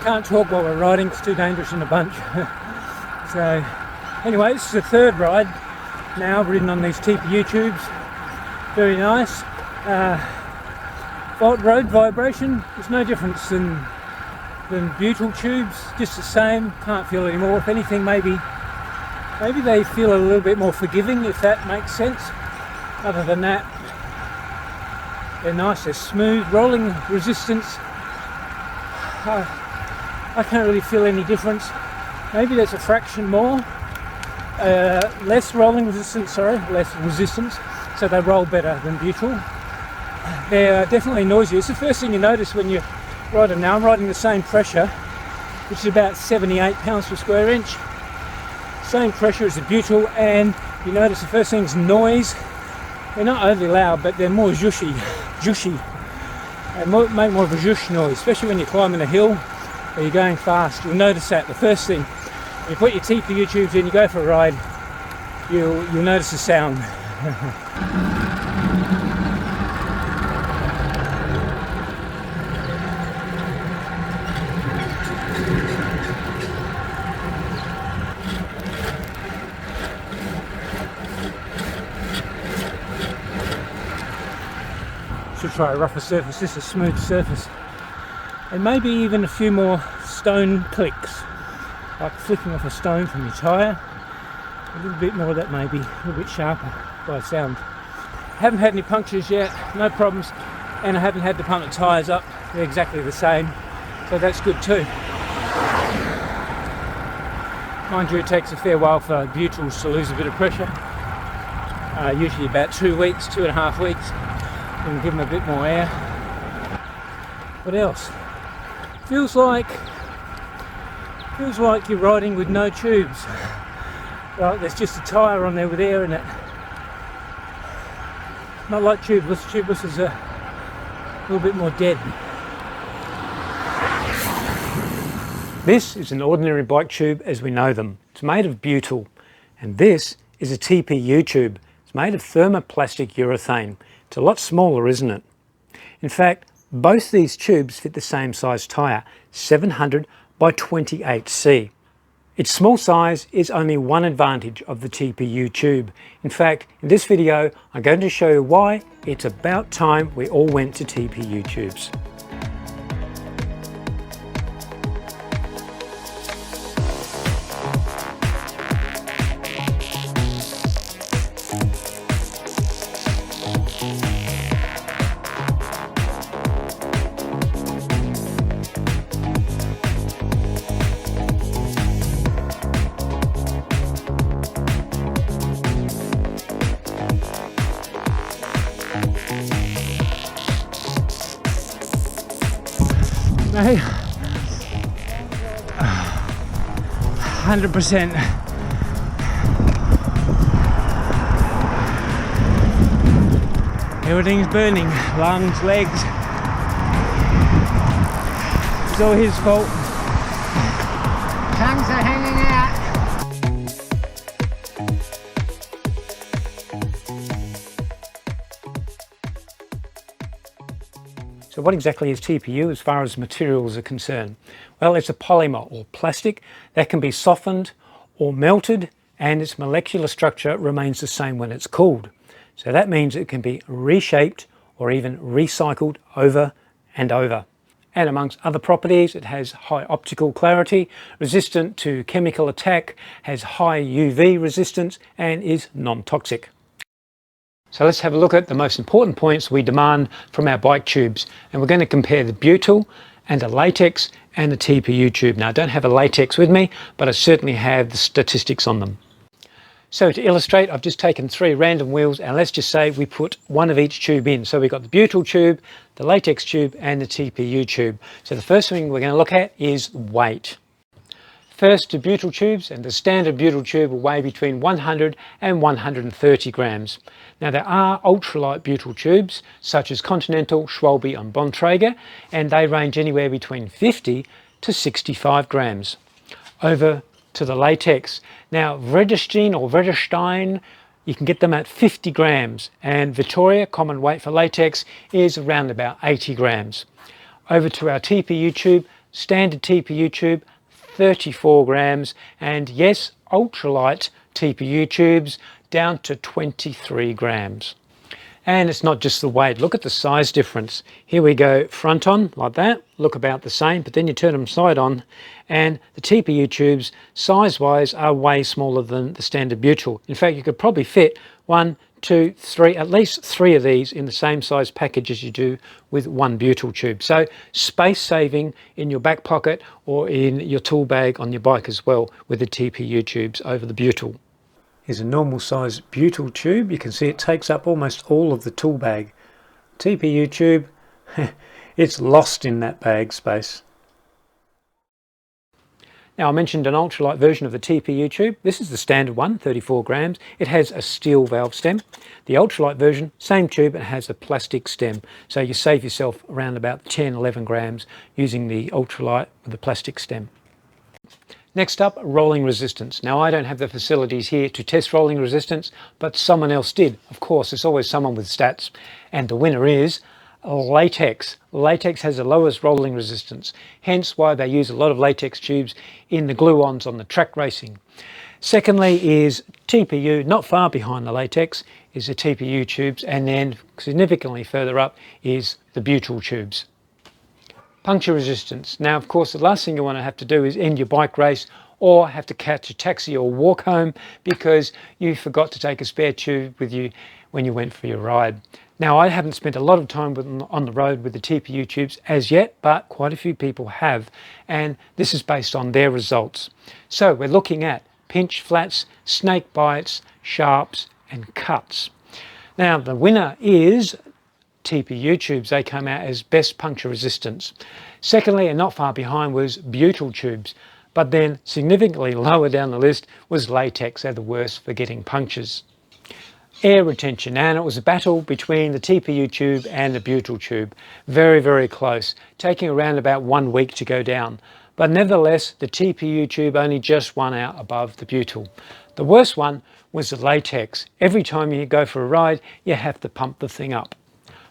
Can't talk while we're riding, it's too dangerous in a bunch. So anyway, this is the third ride now, ridden on these TPU tubes. Very nice. Road vibration is no difference than butyl tubes, just the same. Can't feel any more. If anything, maybe they feel a little bit more forgiving, if that makes sense. Other than that, they're nice, they're smooth. Rolling resistance, I can't really feel any difference. Maybe there's a fraction more, less resistance, so they roll better than butyl. They're definitely noisier. It's the first thing you notice when you ride them. Now I'm riding the same pressure, which is about 78 pounds per square inch. Same pressure as the butyl, and you notice the first thing's noise. They're not overly loud, but they're more zhushy. They make more of a zhush noise, especially when you're climbing a hill or you're going fast. You'll notice that the first thing. You put your TPU tubes in, you go for a ride, you'll notice the sound. Should try a rougher surface. This is a smooth surface, and maybe even a few more stone clicks, like flicking off a stone from your tyre. A little bit more of that, maybe a little bit sharper by sound. Haven't had any punctures yet, no problems, and I haven't had to pump the tyres up. They're exactly the same, so that's good too. Mind you, it takes a fair while for butyls to lose a bit of pressure. Usually about 2 weeks, 2.5 weeks. You can give them a bit more air. What else? Feels like you're riding with no tubes. Right, there's just a tyre on there with air in it. Not like tubeless. Tubeless is a little bit more dead. This is an ordinary bike tube as we know them. It's made of butyl, and this is a TPU tube. It's made of thermoplastic urethane. It's a lot smaller, isn't it? In fact, both these tubes fit the same size tyre, 700 by 28C. Its small size is only one advantage of the TPU tube. In fact, in this video, I'm going to show you why it's about time we all went to TPU tubes. Hey, 100%. Everything's burning, lungs, legs. It's all his fault. Tongues are hanging out. So what exactly is TPU as far as materials are concerned? Well, it's a polymer or plastic that can be softened or melted, and its molecular structure remains the same when it's cooled. So that means it can be reshaped or even recycled over and over. And amongst other properties, it has high optical clarity, resistant to chemical attack, has high UV resistance, and is non-toxic. So let's have a look at the most important points we demand from our bike tubes, and we're going to compare the butyl and the latex and the TPU tube. Now I don't have a latex with me, but I certainly have the statistics on them. So to illustrate, I've just taken 3 random wheels, and let's just say we put one of each tube in. So we've got the butyl tube, the latex tube, and the TPU tube. So the first thing we're going to look at is weight. First, to butyl tubes, and the standard butyl tube will weigh between 100 and 130 grams. Now there are ultralight butyl tubes such as Continental, Schwalbe and Bontrager, and they range anywhere between 50 to 65 grams. Over to the latex. Now Vredestein or Vredestein, you can get them at 50 grams, and Vittoria, common weight for latex, is around about 80 grams. Over to our TPU tube, standard TPU tube 34 grams, and yes, ultralight TPU tubes down to 23 grams. And it's not just the weight, look at the size difference. Here we go front on like that, look about the same, but then you turn them side on and the TPU tubes size wise are way smaller than the standard butyl. In fact, you could probably fit 1, 2, 3, at least 3 of these in the same size package as you do with one butyl tube. So space saving in your back pocket or in your tool bag on your bike as well with the TPU tubes over the butyl. Here's a normal size butyl tube. You can see it takes up almost all of the tool bag. TPU tube, it's lost in that bag space. Now I mentioned an ultralight version of the TPU tube. This is the standard one, 34 grams. It has a steel valve stem. The ultralight version, same tube, it has a plastic stem. So you save yourself around about 10, 11 grams using the ultralight with the plastic stem. Next up, rolling resistance. Now I don't have the facilities here to test rolling resistance, but someone else did. Of course, there's always someone with stats. And the winner is latex. Latex has the lowest rolling resistance, hence why they use a lot of latex tubes in the glue-ons on the track racing. Secondly is TPU. Not far behind the latex is the TPU tubes, and then significantly further up is the butyl tubes. Puncture resistance. Now, of course, the last thing you want to have to do is end your bike race or have to catch a taxi or walk home because you forgot to take a spare tube with you when you went for your ride. Now, I haven't spent a lot of time on the road with the TPU tubes as yet, but quite a few people have, and this is based on their results. So we're looking at pinch flats, snake bites, sharps, and cuts. Now, the winner is TPU tubes. They come out as best puncture resistance. Secondly, and not far behind, was butyl tubes, but then significantly lower down the list was latex. They're the worst for getting punctures. Air retention, and it was a battle between the TPU tube and the butyl tube. Very, very close, taking around about 1 week to go down. But nevertheless, the TPU tube only just won out above the butyl. The worst one was the latex. Every time you go for a ride, you have to pump the thing up.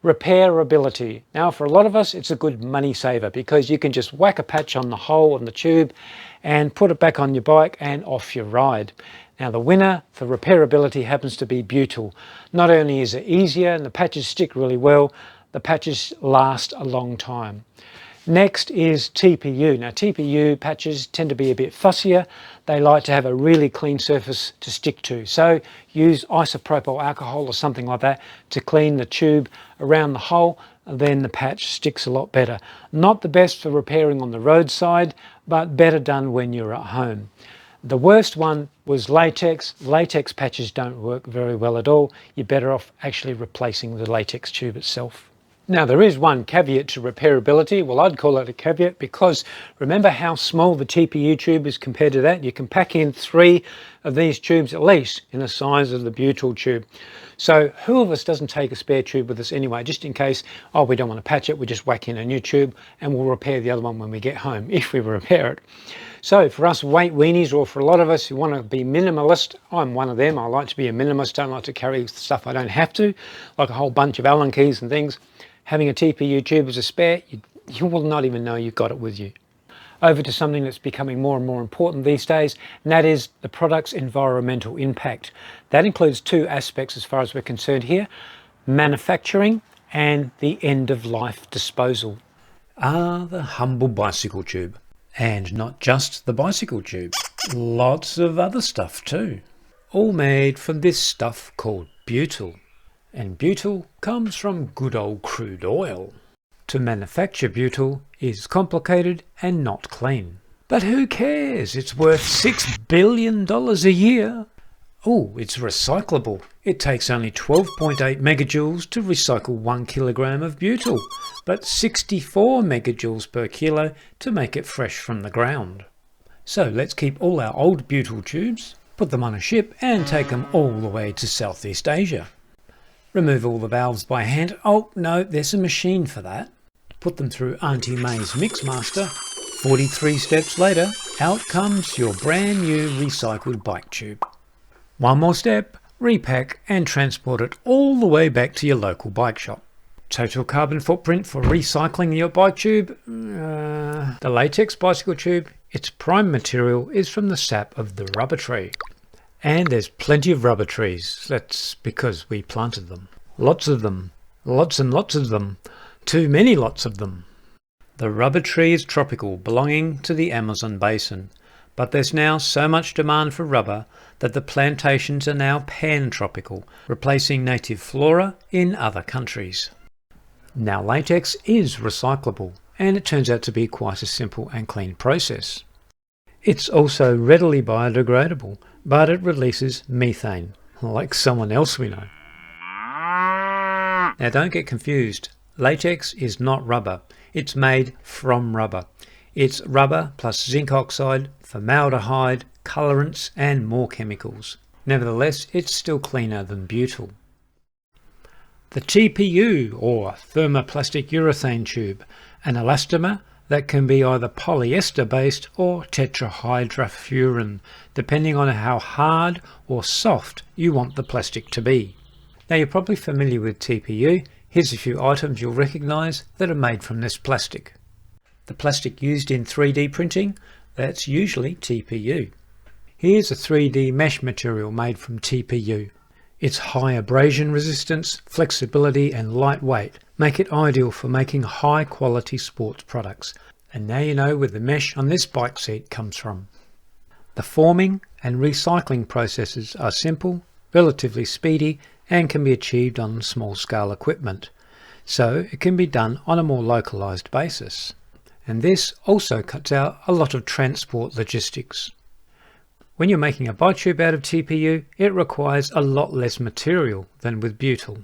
Repairability. Now, for a lot of us, it's a good money saver because you can just whack a patch on the hole in the tube and put it back on your bike and off your ride. Now, the winner for repairability happens to be butyl. Not only is it easier and the patches stick really well, the patches last a long time. Next is TPU. Now, TPU patches tend to be a bit fussier. They like to have a really clean surface to stick to. So use isopropyl alcohol or something like that to clean the tube around the hole, and then the patch sticks a lot better. Not the best for repairing on the roadside, but better done when you're at home. The worst one was latex. Latex patches don't work very well at all. You're better off actually replacing the latex tube itself. Now, there is one caveat to repairability. Well, I'd call it a caveat because remember how small the TPU tube is compared to that? You can pack in 3 of these tubes at least in the size of the butyl tube. So who of us doesn't take a spare tube with us anyway, just in case, oh, we don't want to patch it, we just whack in a new tube and we'll repair the other one when we get home, if we repair it. So for us weight weenies, or for a lot of us who want to be minimalist, I'm one of them. I like to be a minimalist, don't like to carry stuff I don't have to, like a whole bunch of Allen keys and things. Having a TPU tube as a spare, you will not even know you've got it with you. Over to something that's becoming more and more important these days, and that is the product's environmental impact. That includes 2 aspects as far as we're concerned here: manufacturing and the end-of-life disposal. The humble bicycle tube. And not just the bicycle tube, lots of other stuff too. All made from this stuff called butyl. And butyl comes from good old crude oil. To manufacture butyl is complicated and not clean. But who cares? It's worth $6 billion a year. Oh, it's recyclable. It takes only 12.8 megajoules to recycle 1 kilogram of butyl, but 64 megajoules per kilo to make it fresh from the ground. So let's keep all our old butyl tubes, put them on a ship and take them all the way to Southeast Asia. Remove all the valves by hand. Oh no, there's a machine for that. Put them through Auntie May's Mixmaster. 43 steps later, out comes your brand new recycled bike tube. One more step, repack and transport it all the way back to your local bike shop. Total carbon footprint for recycling your bike tube. The latex bicycle tube, its prime material is from the sap of the rubber tree. And there's plenty of rubber trees. That's because we planted them. Lots of them. Lots and lots of them. Too many lots of them. The rubber tree is tropical, belonging to the Amazon basin. But there's now so much demand for rubber that the plantations are now pan-tropical, replacing native flora in other countries. Now latex is recyclable, and it turns out to be quite a simple and clean process. It's also readily biodegradable, but it releases methane, like someone else we know. Now don't get confused, latex is not rubber, it's made from rubber. It's rubber plus zinc oxide, formaldehyde, colorants and more chemicals. Nevertheless, it's still cleaner than butyl. The TPU, or thermoplastic urethane tube, an elastomer that can be either polyester based or tetrahydrofuran, depending on how hard or soft you want the plastic to be. Now you're probably familiar with TPU. Here's a few items you'll recognise that are made from this plastic. The plastic used in 3D printing, that's usually TPU. Here's a 3D mesh material made from TPU. Its high abrasion resistance, flexibility and lightweight make it ideal for making high quality sports products. And now you know where the mesh on this bike seat comes from. The forming and recycling processes are simple, relatively speedy and can be achieved on small scale equipment. So it can be done on a more localized basis. And this also cuts out a lot of transport logistics. When you're making a bike tube out of TPU, it requires a lot less material than with butyl.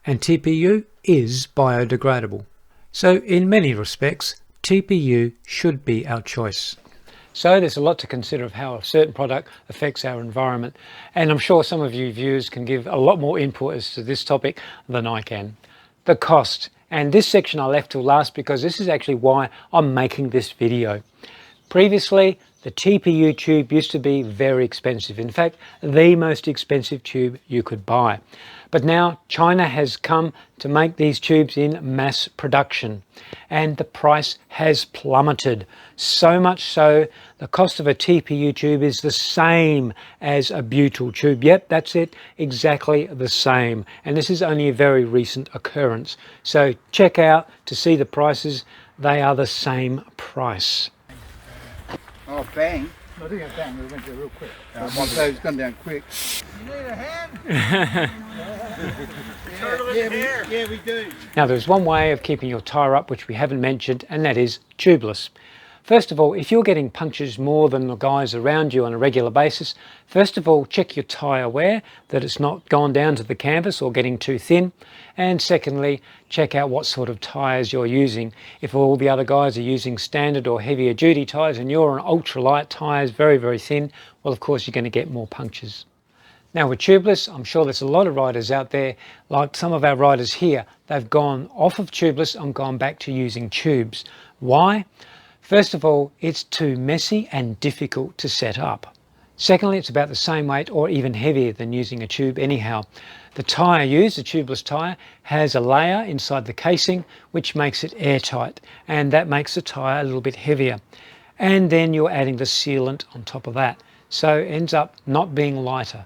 And TPU is biodegradable. So in many respects, TPU should be our choice. So there's a lot to consider of how a certain product affects our environment. And I'm sure some of you viewers can give a lot more input as to this topic than I can. The cost. And this section I left till last because this is actually why I'm making this video. Previously, the TPU tube used to be very expensive. In fact, the most expensive tube you could buy. But now China has come to make these tubes in mass production and the price has plummeted. So much so, the cost of a TPU tube is the same as a butyl tube. Yep, that's it, exactly the same. And this is only a very recent occurrence. So check out to see the prices. They are the same price. Oh, bang. No, I didn't get bang, we went there real quick. It's gone down quick. You need a hand? Yeah, we do. Now there's one way of keeping your tyre up which we haven't mentioned, and that is tubeless. First of all, if you're getting punctures more than the guys around you on a regular basis, first of all check your tyre wear, that it's not gone down to the canvas or getting too thin. And secondly, check out what sort of tyres you're using. If all the other guys are using standard or heavier duty tyres and you're on ultralight tyres, very, very thin, well of course you're going to get more punctures. Now with tubeless, I'm sure there's a lot of riders out there, like some of our riders here, they've gone off of tubeless and gone back to using tubes. Why? First of all, it's too messy and difficult to set up. Secondly, it's about the same weight or even heavier than using a tube anyhow. The tyre used, the tubeless tyre, has a layer inside the casing which makes it airtight, and that makes the tyre a little bit heavier. And then you're adding the sealant on top of that, so it ends up not being lighter.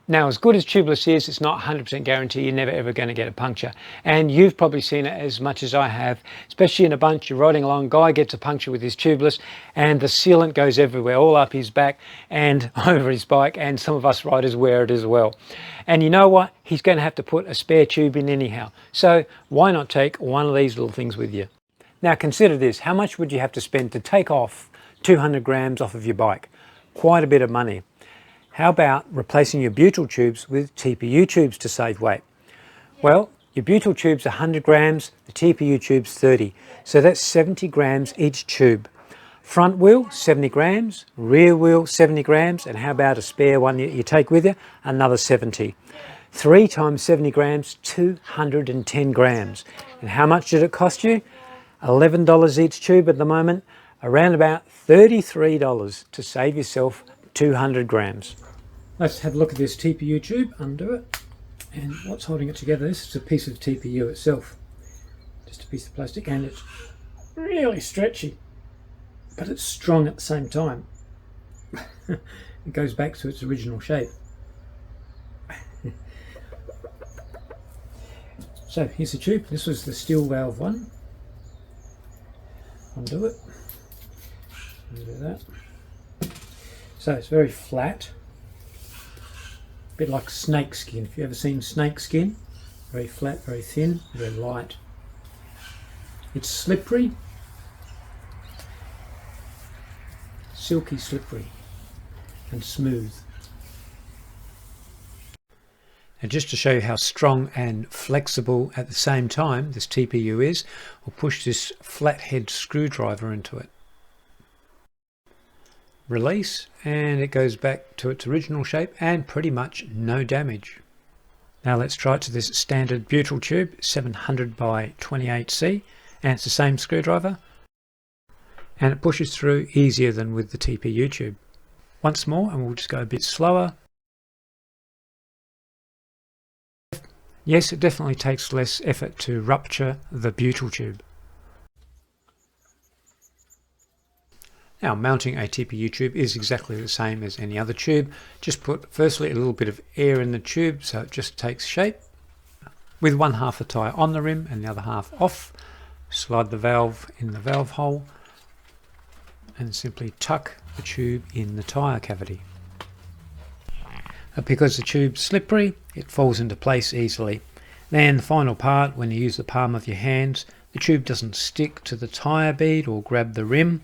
Now, as good as tubeless is, it's not 100% guarantee you're never ever going to get a puncture. And you've probably seen it as much as I have, especially in a bunch. You're riding along, guy gets a puncture with his tubeless and the sealant goes everywhere, all up his back and over his bike, and some of us riders wear it as well. And you know what? He's going to have to put a spare tube in anyhow. So why not take one of these little things with you? Now consider this, how much would you have to spend to take off 200 grams off of your bike? Quite a bit of money. How about replacing your butyl tubes with TPU tubes to save weight? Well, your butyl tube's 100 grams, the TPU tube's 30. So that's 70 grams each tube. Front wheel, 70 grams, rear wheel, 70 grams, and how about a spare one you take with you? Another 70. 3 times 70 grams, 210 grams. And how much did it cost you? $11 each tube at the moment, around about $33 to save yourself 200 grams. Let's have a look at this TPU tube, undo it, and what's holding it together? This is a piece of TPU itself. Just a piece of plastic, and it's really stretchy, but it's strong at the same time. It goes back to its original shape. So here's the tube. This was the steel valve one. Undo it. Undo that. So it's very flat, a bit like snake skin. If you've ever seen snake skin, very flat, very thin, very light. It's slippery, silky slippery, and smooth. And just to show you how strong and flexible at the same time this TPU is, we'll push this flathead screwdriver into it. Release, and it goes back to its original shape and pretty much no damage. Now let's try it to this standard butyl tube, 700 by 28C, and it's the same screwdriver, and it pushes through easier than with the TPU tube. Once more, and we'll just go a bit slower. Yes, it definitely takes less effort to rupture the butyl tube. Now, mounting a TPU tube is exactly the same as any other tube. Just put firstly a little bit of air in the tube so it just takes shape. With one half the tyre on the rim and the other half off, slide the valve in the valve hole and simply tuck the tube in the tyre cavity. Because the tube's slippery, it falls into place easily. Then the final part, when you use the palm of your hands, the tube doesn't stick to the tyre bead or grab the rim.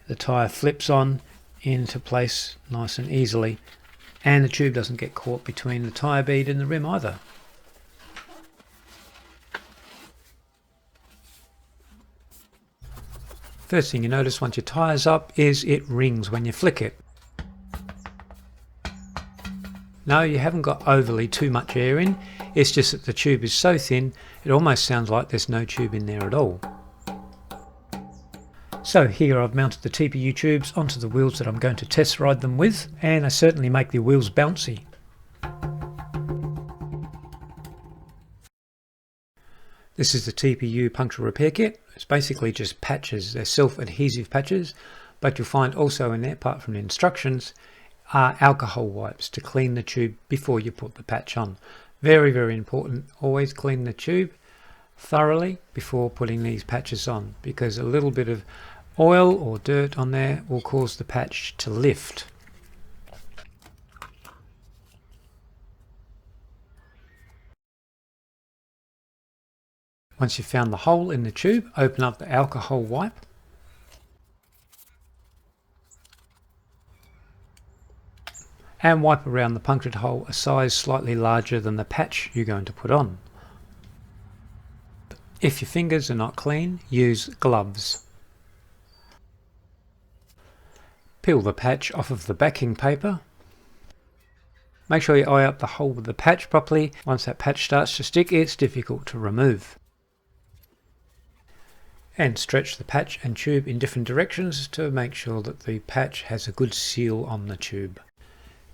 The tyre flips on into place nice and easily, and the tube doesn't get caught between the tyre bead and the rim either. First thing you notice once your tyre's up is it rings when you flick it. No, you haven't got overly too much air in, it's just that the tube is so thin it almost sounds like there's no tube in there at all. So here I've mounted the TPU tubes onto the wheels that I'm going to test ride them with, and they certainly make the wheels bouncy. This is the TPU puncture repair kit. It's basically just patches, they're self-adhesive patches, but you'll find also in there, apart from the instructions, are alcohol wipes to clean the tube before you put the patch on. Very, very important. Always clean the tube thoroughly before putting these patches on, because a little bit of oil or dirt on there will cause the patch to lift. Once you've found the hole in the tube, open up the alcohol wipe and wipe around the punctured hole a size slightly larger than the patch you're going to put on. If your fingers are not clean, use gloves. Peel the patch off of the backing paper. Make sure you eye up the hole with the patch properly. Once that patch starts to stick, it's difficult to remove. And stretch the patch and tube in different directions to make sure that the patch has a good seal on the tube.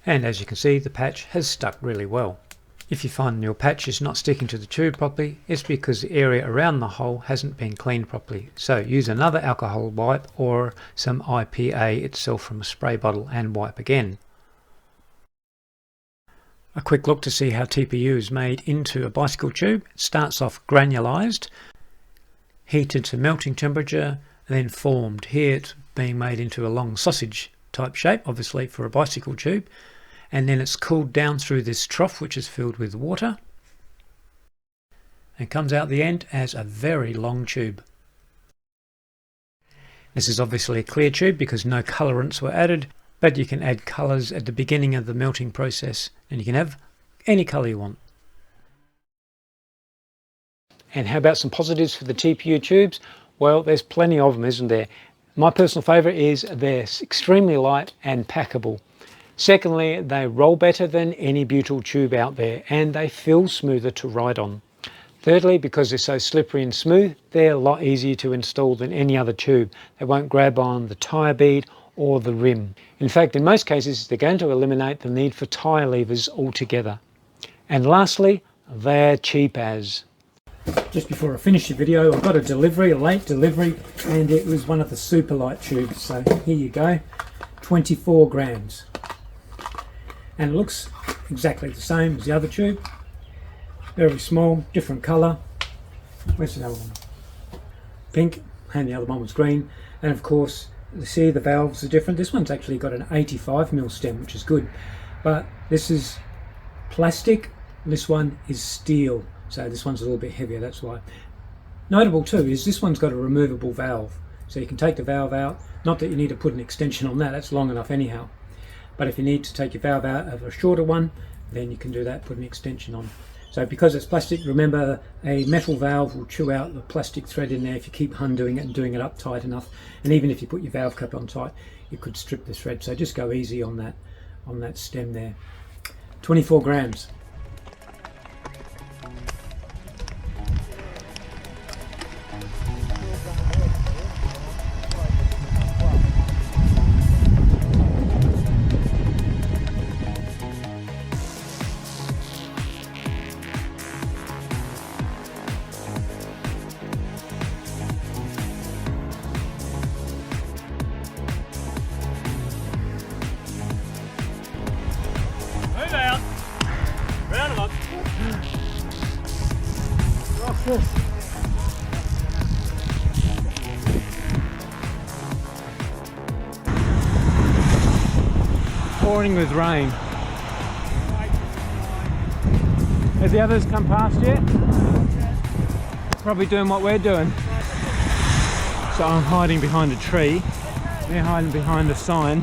And as you can see, the patch has stuck really well. If you find your patch is not sticking to the tube properly, it's because the area around the hole hasn't been cleaned properly. So use another alcohol wipe or some IPA itself from a spray bottle and wipe again. A quick look to see how TPU is made into a bicycle tube. It starts off granulized, heated to melting temperature, then formed. Here it's being made into a long sausage type shape, obviously for a bicycle tube. And then it's cooled down through this trough, which is filled with water, and comes out the end as a very long tube. This is obviously a clear tube because no colorants were added, but you can add colors at the beginning of the melting process, and you can have any color you want. And how about some positives for the TPU tubes? Well, there's plenty of them, isn't there? My personal favorite is they're extremely light and packable. Secondly, they roll better than any butyl tube out there, and they feel smoother to ride on. Thirdly, because they're so slippery and smooth, they're a lot easier to install than any other tube. They won't grab on the tyre bead or the rim. In fact, in most cases, they're going to eliminate the need for tyre levers altogether. And lastly, they're cheap as. just before I finish the video, I got a delivery, a late delivery, and it was one of the super light tubes. So here you go, 24 grams. And it looks exactly the same as the other tube. Very small, different colour. Where's the other one? Pink, and the other one was green. And of course, you see the valves are different. This one's actually got an 85mm stem, which is good. But this is plastic, this one is steel. So this one's a little bit heavier, that's why. Notable too is this one's got a removable valve. So you can take the valve out. Not that you need to put an extension on that, that's long enough anyhow. But if you need to take your valve out of a shorter one, then you can do that, put an extension on. So because it's plastic, remember a metal valve will chew out the plastic thread in there if you keep undoing it and doing it up tight enough. And even if you put your valve cup on tight, it could strip the thread. So just go easy on that stem there. 24 grams. Pouring with rain. Have the others come past yet? Probably doing what we're doing. So I'm hiding behind a tree. They're hiding behind a sign.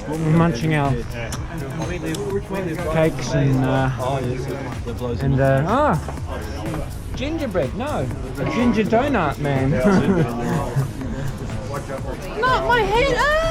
We're munching our cakes and gingerbread. No, a ginger donut, man. Not my head! Ah!